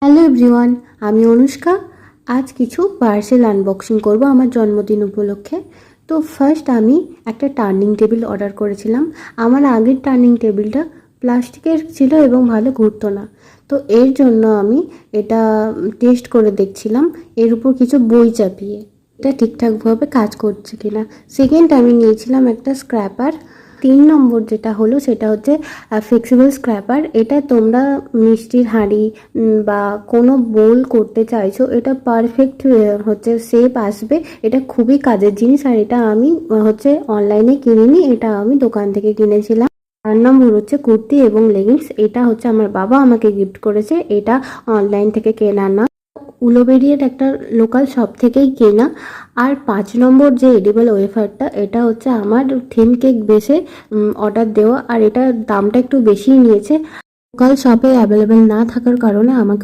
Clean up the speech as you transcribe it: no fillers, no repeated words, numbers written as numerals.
Hello everyone, আমি অনুষ্কা। আজ কিছু পার্সেল আনবক্সিং করব আমার জন্মদিন উপলক্ষে। তো ফার্স্ট আমি একটা টার্নিং টেবিল অর্ডার করেছিলাম। আমার আগের টার্নিং টেবিলটা প্লাস্টিকের ছিল এবং ভালো ঘুরতো না। তো এর জন্য আমি এটা টেস্ট করে দেখছিলাম এর উপর কিছু বই চাপিয়ে এটা ঠিকঠাকভাবে কাজ করছে কিনা। সেকেন্ড আমি নিয়েছিলাম একটা স্ক্র্যাপার। 3 নম্বর যেটা হলো সেটা হচ্ছে ফ্লেক্সিবল স্ক্র্যাপার। এটা তোমরা মিষ্টির হাঁড়ি বা কোনো বোল করতে চাইছো, এটা পারফেক্ট হচ্ছে শেপ আসবে। এটা খুবই কাজের জিনিস। আর এটা আমি অনলাইনে কিনিনি, এটা আমি দোকান থেকে কিনেছিলাম। 4 নম্বর হচ্ছে কুর্তি এবং লেগিংস। এটা হচ্ছে আমার বাবা আমাকে গিফট করেছে, এটা অনলাইন থেকে কেনা না, উলোবেরিয়ার একটা লোকাল শপ থেকেই কেনা। আর 5 নম্বর যে এডিবল ওয়েফারটা, এটা হচ্ছে আমার থিম কেক বেসে অর্ডার দেওয়া। আর এটার দামটা একটু বেশিই নিয়েছে, লোকাল শপে অ্যাভেলেবেল না থাকার কারণে আমাকে